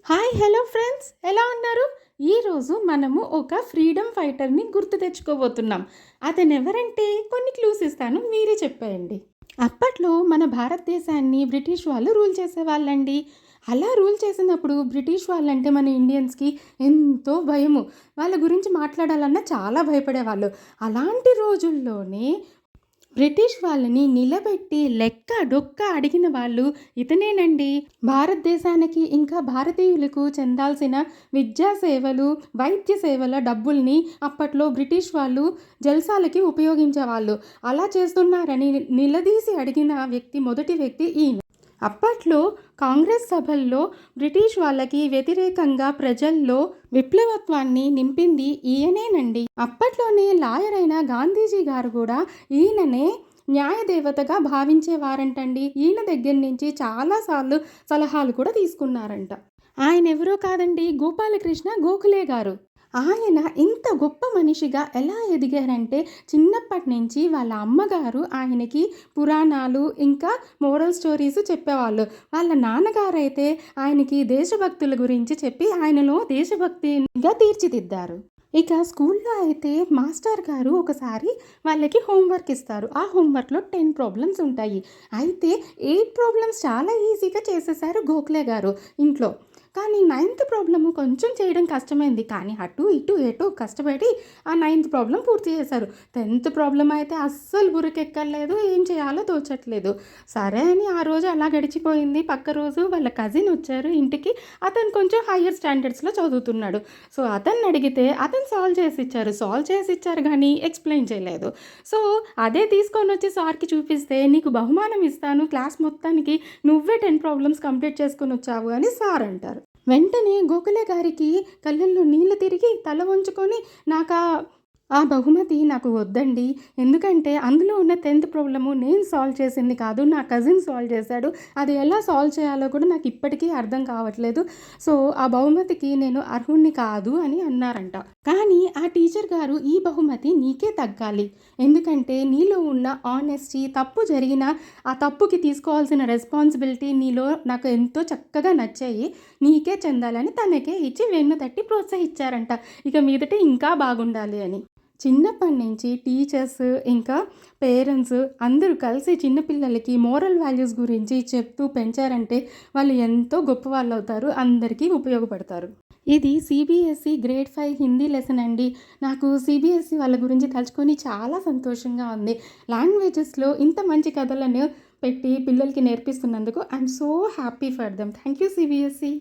Hi hello friends, ఎలా ఉన్నారు? ఈరోజు మనము ఒక ఫ్రీడమ్ ఫైటర్ని గుర్తు తెచ్చుకోబోతున్నాం. అతను ఎవరంటే కొన్ని క్లూస్ ఇస్తాను, మీరే చెప్పేయండి. అప్పట్లో మన భారతదేశాన్ని బ్రిటిష్ వాళ్ళు రూల్ చేసేవాళ్ళండి. అలా రూల్ చేసినప్పుడు బ్రిటిష్ వాళ్ళంటే మన ఇండియన్స్కి ఎంతో భయము. వాళ్ళ గురించి మాట్లాడాలన్నా చాలా భయపడేవాళ్ళు. అలాంటి రోజుల్లోనే బ్రిటిష్ వాళ్ళని నిలబెట్టి లెక్క డొక్క అడిగిన వాళ్ళు ఇతనేనండి. భారతదేశానికి ఇంకా భారతీయులకు చెందాల్సిన విద్యా సేవలు, వైద్య సేవల డబ్బుల్ని అప్పట్లో బ్రిటిష్ వాళ్ళు జల్సాలకి ఉపయోగించేవాళ్ళు. అలా చేస్తున్నారని నిలదీసి అడిగిన మొదటి వ్యక్తి ఈయన. అప్పట్లో కాంగ్రెస్ సభల్లో బ్రిటిష్ వాళ్ళకి వ్యతిరేకంగా ప్రజల్లో విప్లవత్వాన్ని నింపింది ఈయనేనండి. అప్పట్లోనే లాయర్ అయిన గాంధీజీ గారు కూడా ఈయననే న్యాయదేవతగా భావించేవారంటండి. ఈయన దగ్గర నుంచి చాలాసార్లు సలహాలు కూడా తీసుకున్నారంట. ఆయన ఎవరో కాదండి, గోపాలకృష్ణ గోఖలే గారు. ఆయన ఇంత గొప్ప మనిషిగా ఎలా ఎదిగారంటే చిన్నప్పటి నుంచి వాళ్ళ అమ్మగారు ఆయనకి పురాణాలు ఇంకా మోరల్ స్టోరీస్ చెప్పేవాళ్ళు. వాళ్ళ నాన్నగారు అయితే ఆయనకి దేశభక్తుల గురించి చెప్పి ఆయనలో దేశభక్తిగా తీర్చిదిద్దారు. ఇక స్కూల్లో అయితే మాస్టర్ గారు ఒకసారి వాళ్ళకి హోంవర్క్ ఇస్తారు. ఆ హోంవర్క్లో 10 ప్రాబ్లమ్స్ ఉంటాయి. అయితే 8 ప్రాబ్లమ్స్ చాలా ఈజీగా చేసేసారు గోఖలే గారు ఇంట్లో. కానీ 9th ప్రాబ్లము కొంచెం చేయడం కష్టమైంది. కానీ అటు ఇటు ఎటో కష్టపడి ఆ 9th ప్రాబ్లం పూర్తి చేశారు. 10th ప్రాబ్లం అయితే అస్సలు బుర్రకెక్కర్లేదు, ఏం చేయాలో తోచట్లేదు. సరే అని ఆ రోజు అలా గడిచిపోయింది. పక్క రోజు వాళ్ళ కజిన్ వచ్చారు ఇంటికి. అతను కొంచెం హయ్యర్ స్టాండర్డ్స్లో చదువుతున్నాడు. సో అతన్ని అడిగితే అతను సాల్వ్ చేసి ఇచ్చారు కానీ ఎక్స్ప్లెయిన్ చేయలేదు. సో అదే తీసుకొని వచ్చి సార్కి చూపిస్తే నీకు బహుమానం ఇస్తాను, క్లాస్ మొత్తానికి నువ్వే 10 ప్రాబ్లమ్స్ కంప్లీట్ చేసుకొని వచ్చావు అని సార్ అంటారు. వెంటనే గోఖలే గారికి కళ్ళల్లో నీళ్లు తిరిగి తల వంచుకొని ఆ బహుమతి నాకు వద్దండి, ఎందుకంటే అందులో ఉన్న 10th ప్రాబ్లము నేను సాల్వ్ చేసింది కాదు, నా కజిన్ సాల్వ్ చేశాడు. అది ఎలా సాల్వ్ చేయాలో కూడా నాకు ఇప్పటికీ అర్థం కావట్లేదు. సో ఆ బహుమతికి నేను అర్హుణ్ణి కాదు అని అన్నారంట. కానీ ఆ టీచర్ గారు ఈ బహుమతి నీకే తగ్గాలి, ఎందుకంటే నీలో ఉన్న ఆనెస్టీ, తప్పు జరిగిన ఆ తప్పుకి తీసుకోవాల్సిన రెస్పాన్సిబిలిటీ నీలో నాకు ఎంతో చక్కగా నచ్చాయి, నీకే చెందాలని తనకే ఇచ్చి వెన్ను తట్టి ప్రోత్సహించారంట. ఇక మీదట ఇంకా బాగుండాలి అని. చిన్నప్పటి నుంచి టీచర్స్ ఇంకా పేరెంట్స్ అందరూ కలిసి చిన్నపిల్లలకి మోరల్ వాల్యూస్ గురించి చెప్తూ పెంచారంటే వాళ్ళు ఎంతో గొప్ప వాళ్ళు అవుతారు, అందరికీ ఉపయోగపడతారు. ఇది సిబిఎస్ఈ గ్రేడ్ 5 హిందీ లెసన్ అండి. నాకు సిబిఎస్ఈ వాళ్ళ గురించి తలుచుకొని చాలా సంతోషంగా ఉంది. లాంగ్వేజెస్లో ఇంత మంచి కథలను పెట్టి పిల్లలకి నేర్పిస్తున్నందుకు I'm so happy for them. Thank you CBSE.